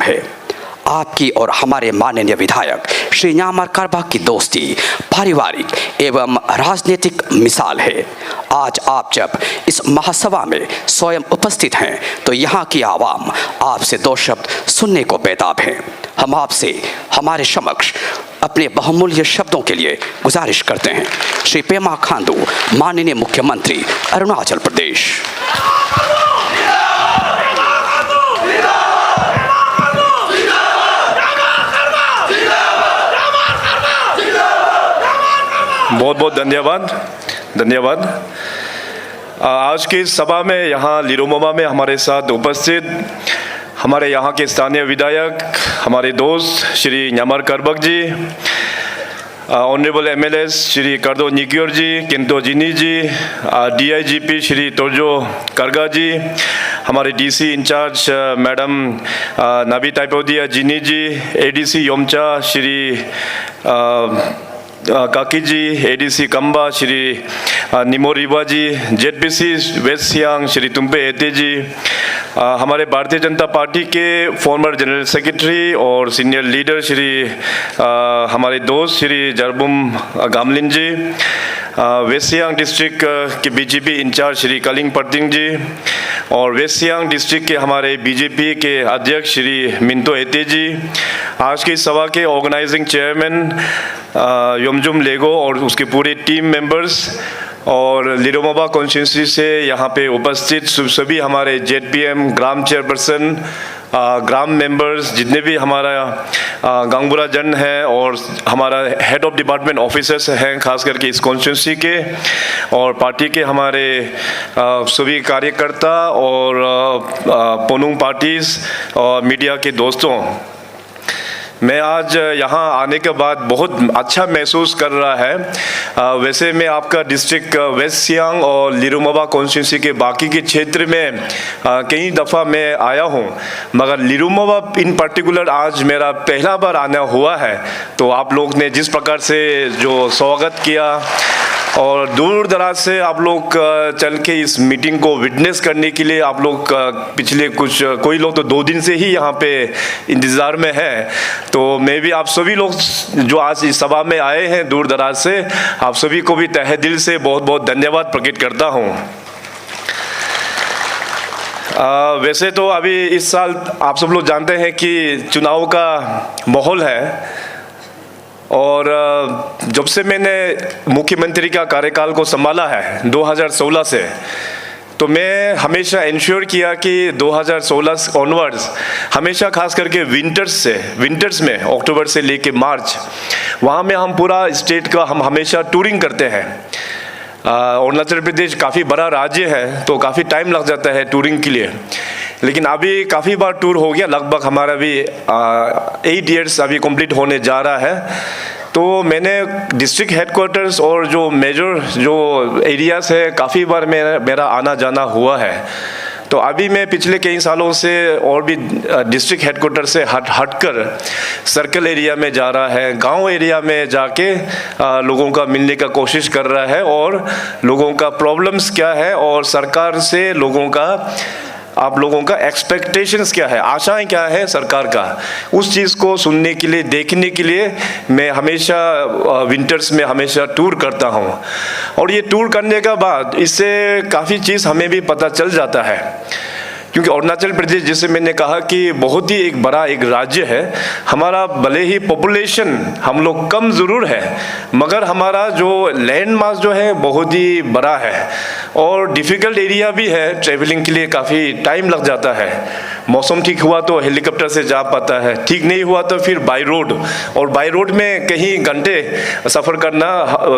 है। आपकी और हमारे माननीय विधायक श्री न्यामर करबा की दोस्ती पारिवारिक एवं राजनीतिक मिसाल है। आज आप जब इस महासभा में स्वयं उपस्थित हैं तो यहाँ की आवाम आपसे दो शब्द सुनने को बेताब हैं। हम आपसे हमारे समक्ष अपने बहुमूल्य शब्दों के लिए गुजारिश करते हैं। श्री पेमा खांडू, माननीय मुख्यमंत्री अरुणाचल प्रदेश। बहुत बहुत धन्यवाद। आज की सभा में यहाँ लिरोमोबा में हमारे साथ उपस्थित हमारे यहाँ के स्थानीय विधायक, हमारे दोस्त श्री न्यामर करबक जी, ऑनरेबल एमएलए श्री करदो निक्योर जी, किंतो जिनी जी, डीआईजीपी श्री तोरजो करगा जी, हमारे डीसी इंचार्ज मैडम नाबी टाइपोदिया जिनी जी, एडीसी योमचा श्री काकी जी, एडीसी कंबा श्री निमो रिवा जी, जेडपीसी वेस्ट सियांग श्री तुम्पे एते जी, हमारे भारतीय जनता पार्टी के फॉर्मर जनरल सेक्रेटरी और सीनियर लीडर श्री हमारे दोस्त श्री जरबुम गामलिन जी, वेस्ट सियांग डिस्ट्रिक्ट के बीजेपी इंचार्ज श्री कलिंग पर्टिंग जी और वेस्ट सियांग डिस्ट्रिक्ट के हमारे बीजेपी के अध्यक्ष श्री मिंतो एते जी, आज की सभा के ऑर्गेनाइजिंग चेयरमैन योमजुम लेगो और उसके पूरे टीम मेंबर्स और लिरोमोबा कॉन्स्टिट्यूंसी से यहाँ पे उपस्थित सभी हमारे जेडपीएम ग्राम चेयरपर्सन, ग्राम मेंबर्स, जितने भी हमारा गंगबुरा जन है और हमारा हेड ऑफ डिपार्टमेंट ऑफिसर्स हैं खास करके इस कॉन्स्टिट्यूंसी के, और पार्टी के हमारे सभी कार्यकर्ता और पोनुंग पार्टीज और मीडिया के दोस्तों, मैं आज यहाँ आने के बाद बहुत अच्छा महसूस कर रहा है। वैसे मैं आपका डिस्ट्रिक्ट वेस्ट सियांग और लिरोमोबा कॉन्स्टिट्यूंसी के बाकी के क्षेत्र में कई दफ़ा मैं आया हूँ, मगर लिरोमोबा इन पर्टिकुलर आज मेरा पहला बार आना हुआ है। तो आप लोग ने जिस प्रकार से जो स्वागत किया और दूर दराज से आप लोग चल के इस मीटिंग को विटनेस करने के लिए आप लोग पिछले कोई लोग तो 2 दिन से ही यहाँ पे इंतज़ार में है। तो मैं भी आप सभी लोग जो आज इस सभा में आए हैं दूर दराज से, आप सभी को भी तहे दिल से बहुत बहुत धन्यवाद प्रकट करता हूँ। वैसे तो अभी इस साल आप सब लोग जानते हैं कि चुनाव का माहौल है, और जब से मैंने मुख्यमंत्री का कार्यकाल को संभाला है 2016 से, तो मैं हमेशा इंश्योर किया कि 2016 ऑनवर्ड्स हमेशा खास करके विंटर्स में अक्टूबर से लेके मार्च, वहाँ में हम पूरा स्टेट का हम हमेशा टूरिंग करते हैं। अरुणाचल प्रदेश काफ़ी बड़ा राज्य है तो काफ़ी टाइम लग जाता है टूरिंग के लिए, लेकिन अभी काफ़ी बार टूर हो गया, लगभग हमारा भी 8 इयर्स अभी कंप्लीट होने जा रहा है। तो मैंने डिस्ट्रिक्ट हेडक्वार्टर्स और जो मेजर जो एरियाज़ है काफ़ी बार मेरा आना जाना हुआ है। तो अभी मैं पिछले कई सालों से और भी डिस्ट्रिक्ट हेडक्वार्टर से हटकर सर्कल एरिया में जा रहा है, गांव एरिया में जाके लोगों का मिलने का कोशिश कर रहा है और लोगों का प्रॉब्लम्स क्या है और सरकार से आप लोगों का एक्सपेक्टेशंस क्या है, आशाएं क्या है सरकार का, उस चीज़ को सुनने के लिए, देखने के लिए मैं हमेशा विंटर्स में हमेशा टूर करता हूं। और ये टूर करने के बाद इससे काफ़ी चीज़ हमें भी पता चल जाता है, क्योंकि अरुणाचल प्रदेश जैसे मैंने कहा कि बहुत ही एक बड़ा एक राज्य है। हमारा भले ही पॉपुलेशन हम लोग कम ज़रूर है, मगर हमारा जो लैंड मास जो है बहुत ही बड़ा है और डिफ़िकल्ट एरिया भी है, ट्रैवलिंग के लिए काफ़ी टाइम लग जाता है। मौसम ठीक हुआ तो हेलीकॉप्टर से जा पाता है, ठीक नहीं हुआ तो फिर बाई रोड, और बाई रोड में कहीं घंटे सफ़र करना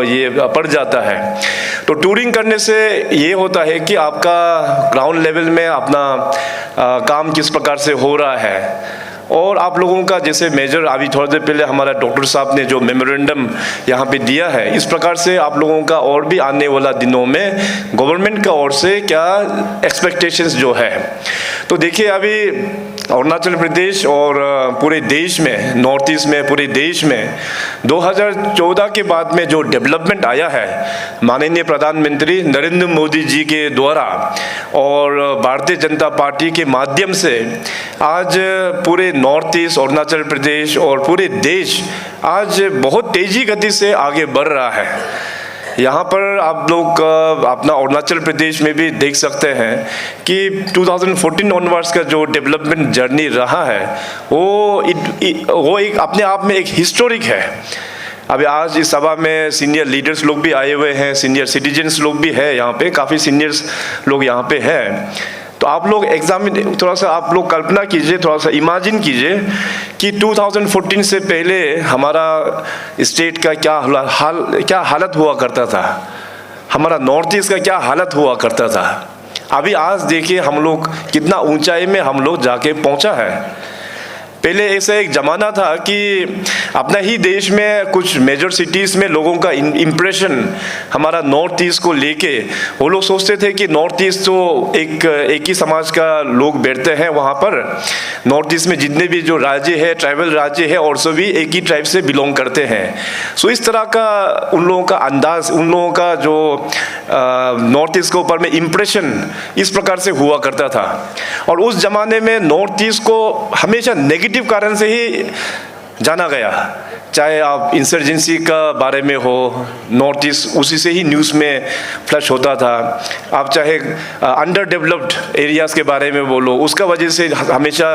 ये पड़ जाता है। तो टूरिंग करने से ये होता है कि आपका ग्राउंड लेवल में अपना काम किस प्रकार से हो रहा है, और आप लोगों का जैसे मेजर अभी थोड़ी देर पहले हमारा डॉक्टर साहब ने जो मेमोरेंडम यहाँ पे दिया है, इस प्रकार से आप लोगों का और भी आने वाला दिनों में गवर्नमेंट का ओर से क्या एक्सपेक्टेशंस जो है। तो देखिए अभी अरुणाचल प्रदेश और पूरे देश में, नॉर्थ ईस्ट में, पूरे देश में 2014 के बाद में जो डेवलपमेंट आया है माननीय प्रधानमंत्री नरेंद्र मोदी जी के द्वारा और भारतीय जनता पार्टी के माध्यम से, आज पूरे नॉर्थ ईस्ट, अरुणाचल प्रदेश और पूरे देश आज बहुत तेज़ी गति से आगे बढ़ रहा है। यहाँ पर आप लोग अपना अरुणाचल प्रदेश में भी देख सकते हैं कि 2014 ऑनवर्ड्स का जो डेवलपमेंट जर्नी रहा है वो एक अपने आप में एक हिस्टोरिक है। अभी आज इस सभा में सीनियर लीडर्स लोग भी आए हुए हैं, सीनियर सिटीजन्स लोग भी हैं, यहाँ पे काफ़ी सीनियर्स लोग यहाँ पे हैं। तो आप लोग थोड़ा सा आप लोग कल्पना कीजिए, थोड़ा सा इमेजिन कीजिए कि 2014 से पहले हमारा स्टेट का क्या हालत हुआ करता था, हमारा नॉर्थ ईस्ट का क्या हालत हुआ करता था। अभी आज देखिए हम लोग कितना ऊंचाई में हम लोग जाके पहुंचा है। पहले ऐसा एक ज़माना था कि अपना ही देश में कुछ मेजर सिटीज़ में लोगों का इम्प्रेशन हमारा नॉर्थ ईस्ट को लेके, वो लोग सोचते थे कि नॉर्थ ईस्ट तो एक ही समाज का लोग बैठते हैं वहाँ पर। नॉर्थ ईस्ट में जितने भी जो राज्य है, ट्राइबल राज्य है, और सभी एक ही ट्राइब से बिलोंग करते हैं। सो इस तरह का उन लोगों का अंदाज, उन लोगों का जो नॉर्थ ईस्ट के ऊपर में इम्प्रेशन इस प्रकार से हुआ करता था। और उस ज़माने में नॉर्थ ईस्ट को हमेशा नेगेटिव कारण से ही जाना गया, चाहे आप इंसर्जेंसी का बारे में हो, नॉर्थ ईस्ट उसी से ही न्यूज़ में फ्लश होता था। आप चाहे अंडर डेवलप्ड एरियाज़ के बारे में बोलो, उसका वजह से हमेशा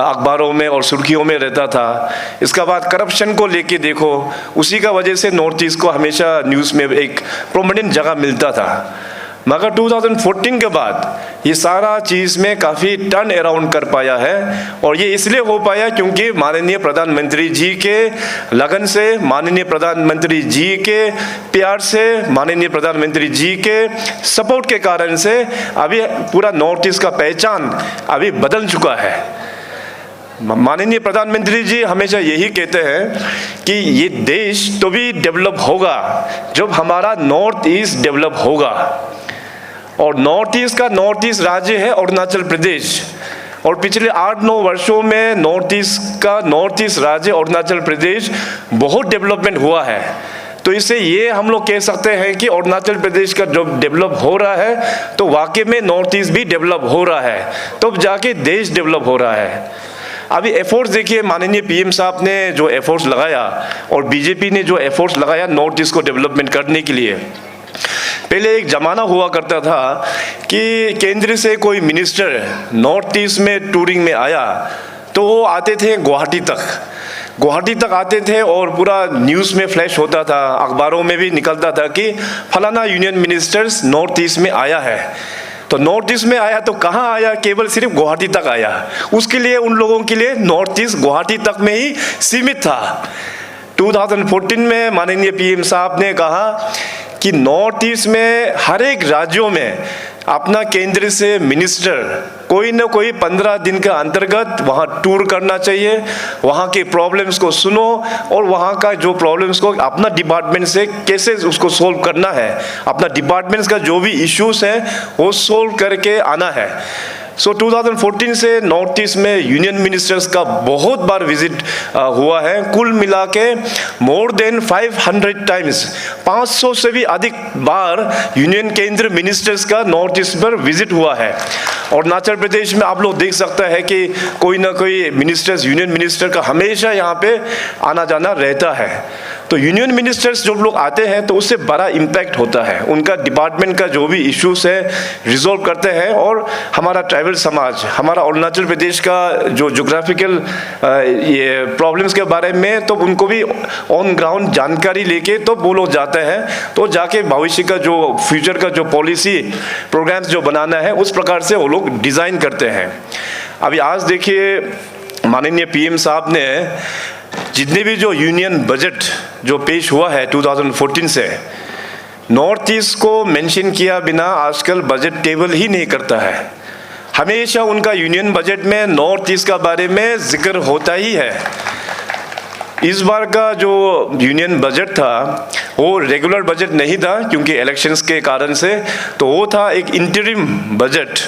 अखबारों में और सुर्खियों में रहता था। इसका बाद करप्शन को लेके देखो, उसी का वजह से नॉर्थ ईस्ट को हमेशा न्यूज़ में एक प्रोमिनेंट जगह मिलता था। मगर 2014 के बाद ये सारा चीज़ में काफ़ी टर्न अराउंड कर पाया है, और ये इसलिए हो पाया क्योंकि माननीय प्रधानमंत्री जी के लगन से, माननीय प्रधानमंत्री जी के प्यार से, माननीय प्रधानमंत्री जी के सपोर्ट के कारण से अभी पूरा नॉर्थ ईस्ट का पहचान अभी बदल चुका है। माननीय प्रधानमंत्री जी हमेशा यही कहते हैं कि ये देश तो भी डेवलप होगा जब हमारा नॉर्थ ईस्ट डेवलप होगा। और नॉर्थ ईस्ट राज्य है अरुणाचल प्रदेश, और पिछले 8-9 वर्षों में नॉर्थ ईस्ट राज्य अरुणाचल प्रदेश बहुत डेवलपमेंट हुआ है। तो इससे ये हम लोग कह सकते हैं कि अरुणाचल प्रदेश का जो डेवलप हो रहा है तो वाकई में नॉर्थ ईस्ट भी डेवलप हो रहा है, तब जाके देश डेवलप हो रहा है। अभी एफर्ट्स देखिए, माननीय पीएम साहब ने जो एफर्ट्स लगाया और बीजेपी ने जो एफर्ट्स लगाया नॉर्थ ईस्ट को डेवलपमेंट करने के लिए। पहले एक ज़माना हुआ करता था कि केंद्र से कोई मिनिस्टर नॉर्थ ईस्ट में टूरिंग में आया तो वो आते थे गुवाहाटी तक आते थे, और पूरा न्यूज़ में फ्लैश होता था, अखबारों में भी निकलता था कि फलाना यूनियन मिनिस्टर्स नॉर्थ ईस्ट में आया है। तो नॉर्थ ईस्ट में आया तो कहाँ आया, केवल सिर्फ गुवाहाटी तक आया। उसके लिए उन लोगों के लिए नॉर्थ ईस्ट गुवाहाटी तक में ही सीमित था। 2014 में माननीय पीएम साहब ने कहा कि नॉर्थ ईस्ट में हर एक राज्यों में अपना केंद्र से मिनिस्टर कोई ना कोई 15 दिन के अंतर्गत वहाँ टूर करना चाहिए, वहाँ के प्रॉब्लम्स को सुनो और वहाँ का जो प्रॉब्लम्स को अपना डिपार्टमेंट से कैसे उसको सोल्व करना है, अपना डिपार्टमेंट्स का जो भी इश्यूज है वो सोल्व करके आना है। सो 2014 से नॉर्थ ईस्ट में यूनियन मिनिस्टर्स का बहुत बार विजिट हुआ है। कुल मिला के मोर देन 500 टाइम्स, 500 से भी अधिक बार यूनियन केंद्र मिनिस्टर्स का नॉर्थ ईस्ट पर विजिट हुआ है। और अरुणाचल प्रदेश में आप लोग देख सकते हैं कि कोई ना कोई मिनिस्टर्स, यूनियन मिनिस्टर का हमेशा यहाँ पे आना जाना रहता है। तो यूनियन मिनिस्टर्स जब लोग आते हैं तो उससे बड़ा इम्पैक्ट होता है, उनका डिपार्टमेंट का जो भी इश्यूज है रिजॉल्व करते हैं, और हमारा ट्राइबल समाज, हमारा अरुणाचल प्रदेश का जो जोग्राफिकल ये प्रॉब्लम्स के बारे में तो उनको भी ऑन ग्राउंड जानकारी लेके तो वो लोग जाते हैं, तो जाके भविष्य का जो फ्यूचर का जो पॉलिसी प्रोग्राम्स जो बनाना है उस प्रकार से वो लोग डिज़ाइन करते हैं। अभी आज देखिए माननीय पीएम साहब ने जितने भी जो यूनियन बजट जो पेश हुआ है 2014 से, नॉर्थ ईस्ट को मेंशन किया बिना आजकल बजट टेबल ही नहीं करता है। हमेशा उनका यूनियन बजट में नॉर्थ ईस्ट का बारे में जिक्र होता ही है। इस बार का जो यूनियन बजट था वो रेगुलर बजट नहीं था क्योंकि इलेक्शंस के कारण से, तो वो था एक इंटरिम बजट।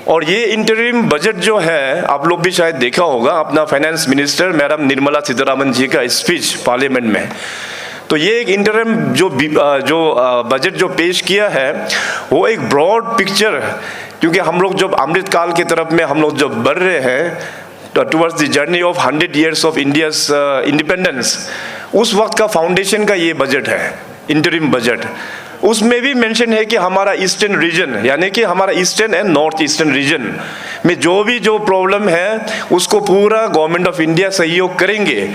और ये इंटरिम बजट जो है आप लोग भी शायद देखा होगा अपना finance minister madam Nirmala Sitharaman ji का स्पीच पार्लियामेंट में। तो ये एक इंटरिम जो बजट जो पेश किया है वो एक ब्रॉड पिक्चर, क्योंकि हम लोग जब अमृत काल की तरफ में हम लोग जब बढ़ रहे हैं towards the journey of 100 years of India's independence, उस वक्त का फाउंडेशन का ये बजट है इंटरिम बजट। उसमें भी मेंशन है कि हमारा ईस्टर्न रीजन यानी कि हमारा eastern and north eastern region में जो प्रॉब्लम है उसको पूरा गवर्नमेंट ऑफ इंडिया सहयोग करेंगे।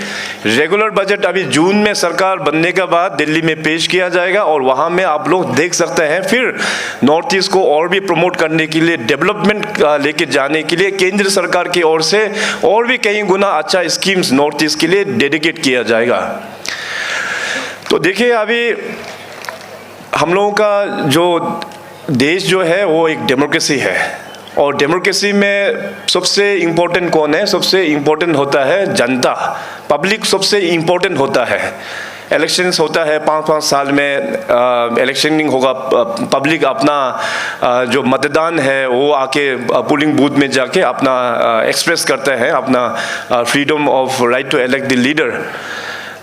रेगुलर बजट अभी जून में सरकार बनने के बाद दिल्ली में पेश किया जाएगा और वहाँ में आप लोग देख सकते हैं फिर नॉर्थ ईस्ट को और भी प्रमोट करने के लिए, डेवलपमेंट लेके जाने के लिए केंद्र सरकार की ओर से और भी कई गुना अच्छा स्कीम्स नॉर्थ ईस्ट के लिए डेडिकेट किया जाएगा। तो देखिए अभी हम लोगों का जो देश जो है वो एक डेमोक्रेसी है और डेमोक्रेसी में सबसे इम्पोर्टेंट कौन है? सबसे इम्पोर्टेंट होता है जनता, पब्लिक सबसे इम्पोर्टेंट होता है। इलेक्शंस होता है 5-5 साल में इलेक्शनिंग होगा, पब्लिक अपना जो मतदान है वो आके पोलिंग बूथ में जाके अपना एक्सप्रेस करते हैं अपना freedom of right to elect the leader.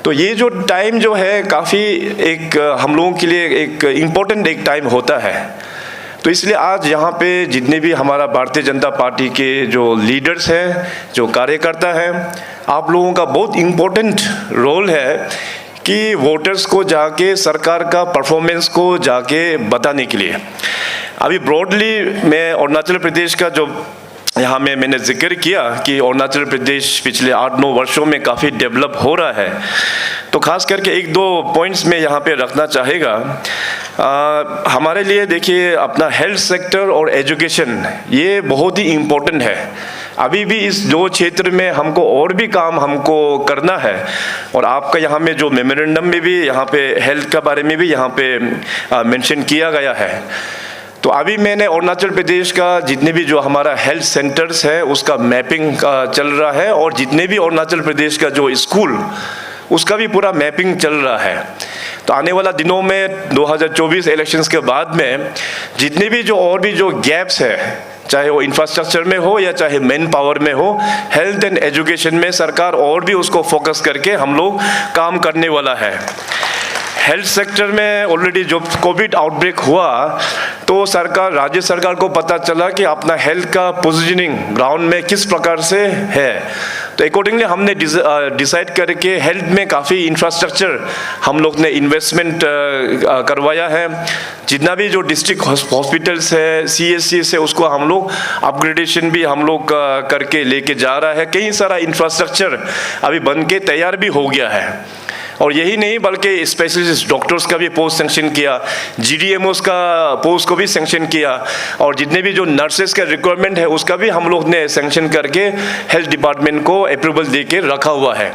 तो ये जो टाइम जो है काफ़ी एक हम लोगों के लिए एक इम्पोर्टेंट एक टाइम होता है। तो इसलिए आज यहाँ पे जितने भी हमारा भारतीय जनता पार्टी के जो लीडर्स हैं, जो कार्यकर्ता हैं, आप लोगों का बहुत इम्पोर्टेंट रोल है कि वोटर्स को जाके सरकार का परफॉर्मेंस को जाके बताने के लिए। अभी ब्रॉडली मैं अरुणाचल प्रदेश का जो यहाँ में मैंने जिक्र किया कि अरुणाचल प्रदेश पिछले 8-9 वर्षों में काफ़ी डेवलप हो रहा है, तो खास करके 1-2 पॉइंट्स में यहाँ पे रखना चाहेगा। हमारे लिए देखिए अपना हेल्थ सेक्टर और एजुकेशन ये बहुत ही इम्पोर्टेंट है। अभी भी इस दो क्षेत्र में हमको और भी काम हमको करना है और आपका यहाँ में जो मेमोरेंडम में भी यहाँ पे हेल्थ के बारे में भी यहाँ पे मेंशन किया गया है। तो अभी मैंने अरुणाचल प्रदेश का जितने भी जो हमारा हेल्थ सेंटर्स है उसका मैपिंग चल रहा है और जितने भी अरुणाचल प्रदेश का जो स्कूल उसका भी पूरा मैपिंग चल रहा है। तो आने वाला दिनों में 2024 इलेक्शंस के बाद में जितने भी जो और भी जो गैप्स है, चाहे वो इंफ्रास्ट्रक्चर में हो या चाहे मैन पावर में हो, हेल्थ एंड एजुकेशन में सरकार और भी उसको फोकस करके हम लोग काम करने वाला है। हेल्थ सेक्टर में ऑलरेडी जब कोविड आउटब्रेक हुआ तो सरकार, राज्य सरकार को पता चला कि अपना हेल्थ का पोजीशनिंग ग्राउंड में किस प्रकार से है, तो अकॉर्डिंगली हमने डिसाइड करके हेल्थ में काफ़ी इंफ्रास्ट्रक्चर हम लोग ने इन्वेस्टमेंट करवाया है। जितना भी जो डिस्ट्रिक्ट हॉस्पिटल्स है, CHC से उसको हम लोग अपग्रेडेशन भी हम लोग करके लेके जा रहा है। कई सारा इंफ्रास्ट्रक्चर अभी बन के तैयार भी हो गया है। और यही नहीं बल्कि स्पेशलिस्ट डॉक्टर्स का भी पोस्ट सेंक्शन किया, GDMOs का पोस्ट को भी सेंक्शन किया और जितने भी जो नर्सेस का रिक्वायरमेंट है उसका भी हम लोग ने सेंक्शन करके हेल्थ डिपार्टमेंट को अप्रूवल दे के रखा हुआ है।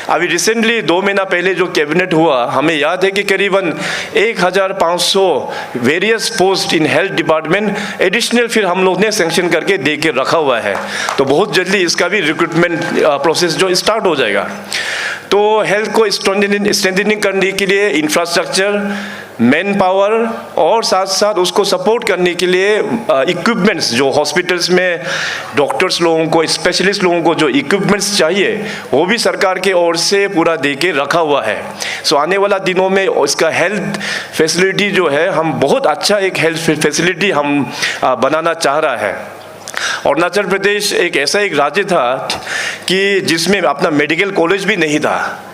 अभी रिसेंटली 2 महीना पहले जो कैबिनेट हुआ, हमें याद है कि करीबन 1500 various post in health department additional फिर हम लोग ने सेंक्शन करके दे के रखा हुआ है। तो बहुत जल्दी इसका भी रिक्रूटमेंट प्रोसेस जो स्टार्ट हो जाएगा। तो हेल्थ को स्ट्रेंथनिंग करने के लिए इंफ्रास्ट्रक्चर, मैन पावर और साथ साथ उसको सपोर्ट करने के लिए इक्विपमेंट्स, जो हॉस्पिटल्स में डॉक्टर्स लोगों को, स्पेशलिस्ट लोगों को जो इक्विपमेंट्स चाहिए वो भी सरकार के ओर से पूरा दे के रखा हुआ है। सो आने वाला दिनों में इसका हेल्थ फैसिलिटी जो है, हम बहुत अच्छा एक हेल्थ फैसिलिटी हम बनाना चाह रहा है। अरुणाचल प्रदेश एक ऐसा एक राज्य था कि जिसमें अपना मेडिकल कॉलेज भी नहीं था।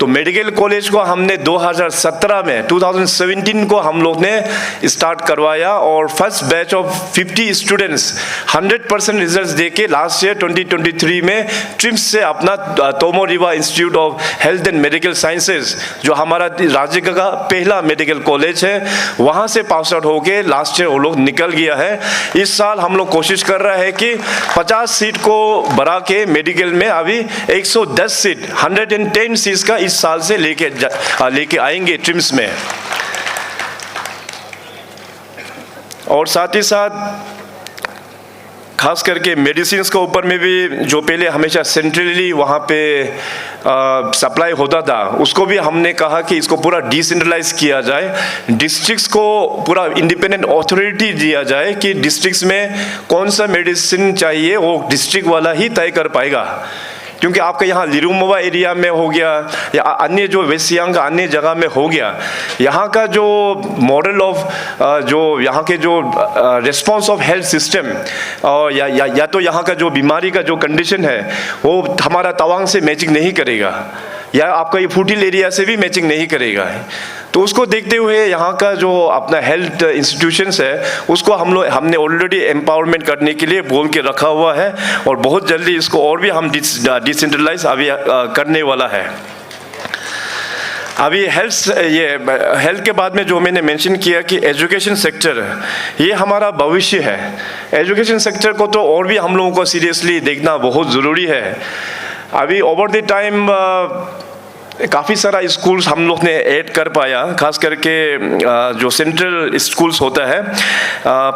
तो मेडिकल कॉलेज को हमने 2017 को हम लोग ने स्टार्ट करवाया और first batch of 50 students 100% result देके लास्ट ईयर 2023 में ट्रिम्स से अपना Tomo Riba institute of health and medical sciences, जो हमारा राज्य का पहला मेडिकल कॉलेज है, वहाँ से पास आउट होके लास्ट ईयर वो लोग निकल गया है। इस साल हम लोग कोशिश कर रहे हैं कि 50 सीट को बढ़ा के मेडिकल में अभी 110 सीट 110 सीट्स का इस साल से लेके आएंगे ट्रिम्स में। और साथ ही साथ खास करके मेडिसिन के ऊपर में भी जो पहले हमेशा सेंट्रली वहाँ पे सप्लाई होता था, उसको भी हमने कहा कि इसको पूरा डिसेंट्रलाइज किया जाए, डिस्ट्रिक्ट्स को पूरा इंडिपेंडेंट अथॉरिटी दिया जाए कि डिस्ट्रिक्ट्स में कौन सा मेडिसिन चाहिए वो डिस्ट्रिक्ट वाला ही तय कर पाएगा। क्योंकि आपका यहाँ लिरुमुवा एरिया में हो गया या अन्य जो वेस्ट सियांग का अन्य जगह में हो गया, यहाँ का जो मॉडल ऑफ जो यहाँ के जो रिस्पॉन्स ऑफ हेल्थ सिस्टम और या तो यहाँ का जो बीमारी का जो कंडीशन है वो हमारा तवांग से मैचिंग नहीं करेगा या आपका ये फूटिल एरिया से भी मैचिंग नहीं करेगा। तो उसको देखते हुए यहाँ का जो अपना हेल्थ इंस्टीट्यूशंस है उसको हमने ऑलरेडी एम्पावरमेंट करने के लिए बोल के रखा हुआ है और बहुत जल्दी इसको और भी हम डिसेंट्रलाइज अभी करने वाला है। अभी हेल्थ के बाद में जो मैंने मेंशन किया कि एजुकेशन सेक्टर ये हमारा भविष्य है। एजुकेशन सेक्टर को तो और भी हम लोगों को सीरियसली देखना बहुत ज़रूरी है। अभी ओवर द टाइम काफ़ी सारा स्कूल्स हम लोग ने ऐड कर पाया, खास करके जो सेंट्रल स्कूल्स होता है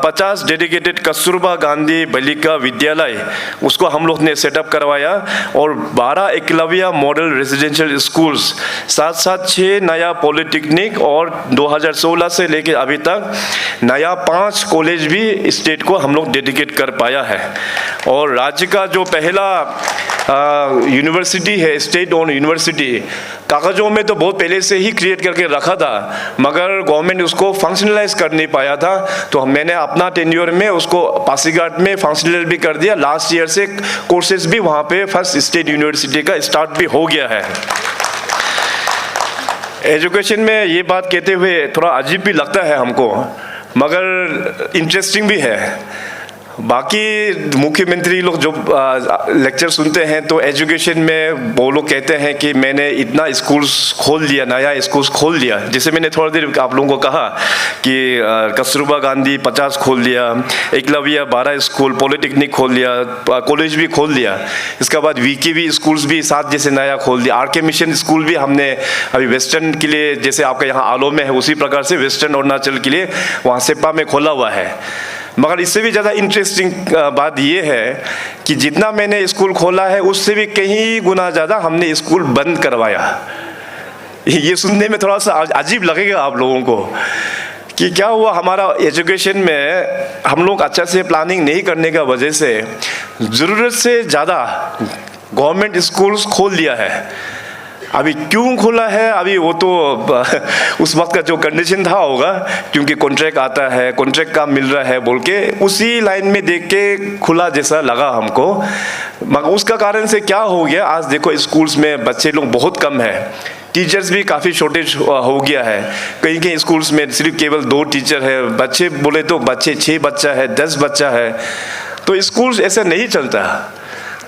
50 डेडिकेटेड कस्तूरबा गांधी बालिका विद्यालय उसको हम लोग ने सेटअप करवाया और 12 एकलव्य मॉडल रेजिडेंशियल स्कूल्स, साथ साथ 6 नया पॉलिटेक्निक और 2016 से लेकर अभी तक नया 5 कॉलेज भी स्टेट को हम लोग डेडिकेट कर पाया है। और राज्य का जो पहला यूनिवर्सिटी है, स्टेट ओन यूनिवर्सिटी, कागजों में तो बहुत पहले से ही क्रिएट करके रखा था मगर गवर्नमेंट उसको फंक्शनलाइज कर नहीं पाया था, तो मैंने अपना टेन्योर में उसको पासीघाट में फंक्शनल भी कर दिया। लास्ट ईयर से कोर्सेज भी वहाँ पे फर्स्ट स्टेट यूनिवर्सिटी का स्टार्ट भी हो गया है। एजुकेशन में ये बात कहते हुए थोड़ा अजीब भी लगता है हमको मगर इंटरेस्टिंग भी है। बाकी मुख्यमंत्री लोग जो लेक्चर सुनते हैं तो एजुकेशन में वो लोग कहते हैं कि मैंने इतना स्कूल्स खोल दिया, नया स्कूल्स खोल दिया। जैसे मैंने थोड़ा देर आप लोगों को कहा कि कस्तूरबा गांधी 50 खोल दिया, एकलव्य 12 स्कूल, पॉलिटेक्निक खोल दिया, कॉलेज भी खोल दिया, इसके बाद वीकेवी स्कूल्स भी 7 जैसे नया खोल दिया। आरके मिशन स्कूल भी हमने अभी वेस्टर्न के लिए, जैसे आपका यहाँ आलो में है उसी प्रकार से वेस्टर्न अरुणाचल के लिए वहाँ सेप्पा में खोला हुआ है। मगर इससे भी ज़्यादा इंटरेस्टिंग बात ये है कि जितना मैंने स्कूल खोला है उससे भी कहीं गुना ज़्यादा हमने स्कूल बंद करवाया। ये सुनने में थोड़ा सा अजीब लगेगा आप लोगों को कि क्या हुआ, हमारा एजुकेशन में हम लोग अच्छा से प्लानिंग नहीं करने का वजह से ज़रूरत से ज़्यादा गवर्नमेंट स्कूल्स खोल दिया है। अभी क्यों खोला है, अभी वो तो उस वक्त का जो कंडीशन था होगा, क्योंकि कॉन्ट्रैक्ट आता है, कॉन्ट्रैक्ट काम मिल रहा है बोल के उसी लाइन में देख के खुला जैसा लगा हमको। मगर उसका कारण से क्या हो गया, आज देखो स्कूल्स में बच्चे लोग बहुत कम है, टीचर्स भी काफ़ी शॉर्टेज हो गया है। कहीं कहीं स्कूल्स में सिर्फ केवल 2 टीचर है, बच्चे बोले तो बच्चे 6 बच्चा है, 10 बच्चा है, तो स्कूल्स ऐसा नहीं चलता।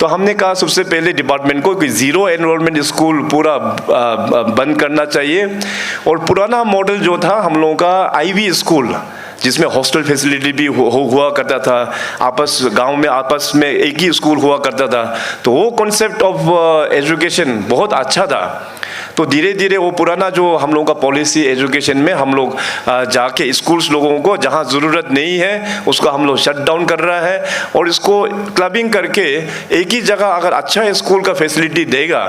तो हमने कहा सबसे पहले डिपार्टमेंट को कि 0 एनरोलमेंट स्कूल पूरा बंद करना चाहिए और पुराना मॉडल जो था हम लोगों का आईवी स्कूल जिसमें हॉस्टल फैसिलिटी भी हुआ करता था, गांव में आपस में एक ही स्कूल हुआ करता था, तो वो कॉन्सेप्ट ऑफ एजुकेशन बहुत अच्छा था। तो धीरे धीरे वो पुराना जो हम लोगों का पॉलिसी एजुकेशन में हम लोग जाके स्कूल्स लोगों को जहाँ ज़रूरत नहीं है उसको हम लोग शट डाउन कर रहा है और इसको क्लबिंग करके एक ही जगह अगर अच्छा स्कूल का फैसिलिटी देगा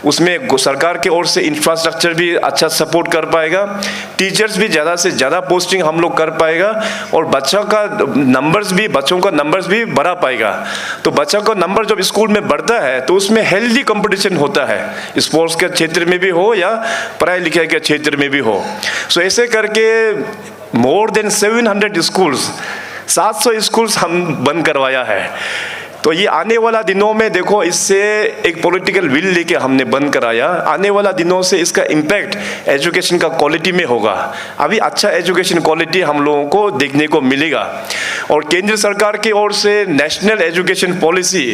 उसमें सरकार के ओर से इंफ्रास्ट्रक्चर भी अच्छा सपोर्ट कर पाएगा, टीचर्स भी ज़्यादा से ज़्यादा पोस्टिंग हम लोग कर पाएगा और बच्चों का नंबर्स भी बढ़ा पाएगा। तो बच्चों का नंबर जब स्कूल में बढ़ता है तो उसमें हेल्दी कंपटीशन होता है, स्पोर्ट्स के क्षेत्र में भी हो या पढ़ाई लिखाई के क्षेत्र में भी हो। सो ऐसे करके मोर देन 700 स्कूल्स, 700 स्कूल्स हम बंद करवाया है। तो ये आने वाला दिनों में देखो, इससे एक पॉलिटिकल विल लेके हमने बंद कराया, आने वाला दिनों से इसका इम्पैक्ट एजुकेशन का क्वालिटी में होगा। अभी अच्छा एजुकेशन क्वालिटी हम लोगों को देखने को मिलेगा और केंद्र सरकार की ओर से नेशनल एजुकेशन पॉलिसी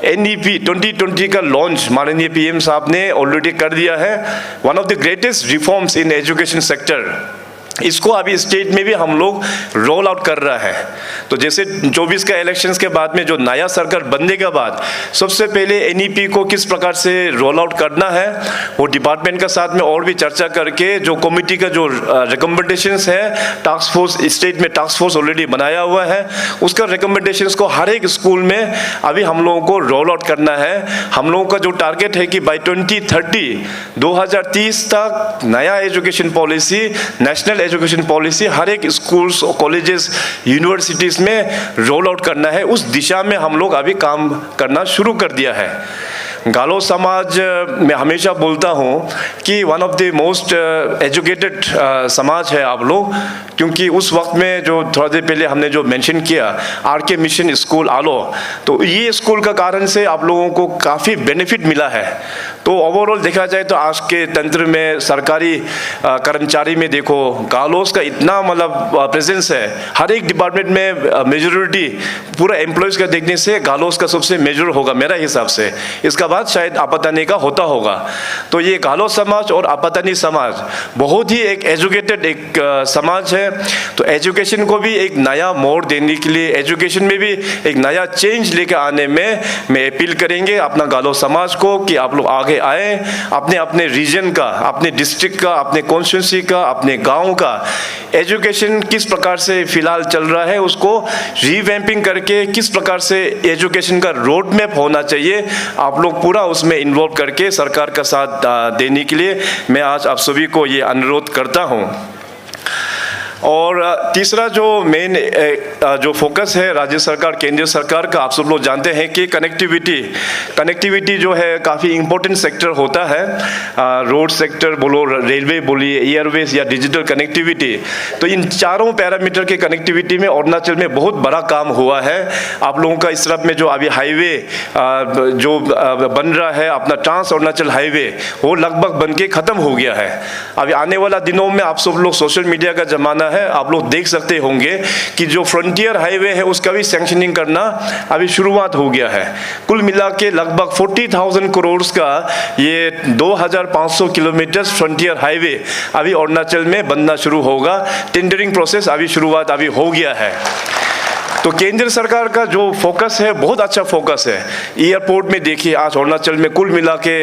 NEP 2020 का लॉन्च माननीय PM साहब ने ऑलरेडी कर दिया है। One of the greatest reforms in education sector इसको अभी स्टेट में भी हम लोग रोल आउट कर रहा है। तो जैसे 24 का इलेक्शंस के बाद में जो नया सरकार बनने के बाद सबसे पहले एनईपी को किस प्रकार से रोल आउट करना है, वो डिपार्टमेंट के साथ में और भी चर्चा करके जो कमिटी का जो रिकमेंडेशंस है, टास्क फोर्स स्टेट में टास्क फोर्स ऑलरेडी बनाया हुआ है, उसका रिकमेंडेशंस को हर एक स्कूल में अभी हम लोगों को रोल आउट करना है। हम लोगों का जो टारगेट है कि बाई 2030 तक नया education policy, national education policy हर एक स्कूल्स, कॉलेजेस, यूनिवर्सिटीज़ में रोल आउट करना है। उस दिशा में हम लोग अभी काम करना शुरू कर दिया है। गालो समाज मैं हमेशा बोलता हूँ कि one of the most educated समाज है आप लोग, क्योंकि उस वक्त में जो थोड़ा देर पहले हमने जो मेंशन किया आरके मिशन स्कूल आलो, तो ये स्कूल का कारण से आप लोगों को काफ़ी बेनिफिट मिला है। तो ओवरऑल देखा जाए तो आज के तंत्र में सरकारी कर्मचारी में देखो गालोस का इतना मतलब प्रेजेंस है, हर एक डिपार्टमेंट में मेजॉरिटी पूरा एम्प्लॉयज़ का देखने से गालोस का सबसे मेजर होगा मेरा हिसाब से। इसका बाद शायद आपातानी का होता होगा। तो ये गालो समाज और आपातानी समाज बहुत ही एक एजुकेटेड एक समाज है। तो एजुकेशन को भी एक नया मोड़ देने के लिए, एजुकेशन में भी एक नया चेंज लेकर आने में मैं अपील करेंगे अपना गालो समाज को कि आप लोग आगे आए, अपने अपने रीजन का, अपने डिस्ट्रिक्ट का, अपने कॉन्स्टिट्यूंसी का, अपने गांव का एजुकेशन किस प्रकार से फिलहाल चल रहा है उसको रीवैम्पिंग करके किस प्रकार से एजुकेशन का रोड मैप होना चाहिए, आप लोग पूरा उसमें इन्वॉल्व करके सरकार का साथ देने के लिए मैं आज आप सभी को ये अनुरोध करता हूँ। और तीसरा जो मेन जो फोकस है राज्य सरकार, केंद्र सरकार का, आप सब लोग जानते हैं कि कनेक्टिविटी जो है काफ़ी इम्पोर्टेंट सेक्टर होता है। रोड सेक्टर बोलो, रेलवे बोलिए, एयरवेज या डिजिटल कनेक्टिविटी, तो इन चारों पैरामीटर के कनेक्टिविटी में अरुणाचल में बहुत बड़ा काम हुआ है। आप लोगों का इस तरफ में जो अभी हाईवे जो बन रहा है अपना ट्रांस अरुणाचल हाईवे, वो लगभग बन के ख़त्म हो गया है। अभी आने वाला दिनों में आप सब लोग सोशल मीडिया का ज़माना है, आप लोग देख सकते होंगे कि जो फ्रंटियर हाईवे है उसका भी सैंक्शनिंग करना अभी शुरुआत हो गया है। कुल मिला के लगभग 40,000 करोड़ का ये 2,500 किलोमीटर फ्रंटियर हाईवे अभी अरुणाचल में बनना शुरू होगा। टेंडरिंग प्रोसेस अभी शुरुआत अभी हो गया है। तो केंद्र सरकार का जो फोकस है बहुत अच्छा फोकस है। एयरपोर्ट में देखिए आज अरुणाचल में कुल मिला के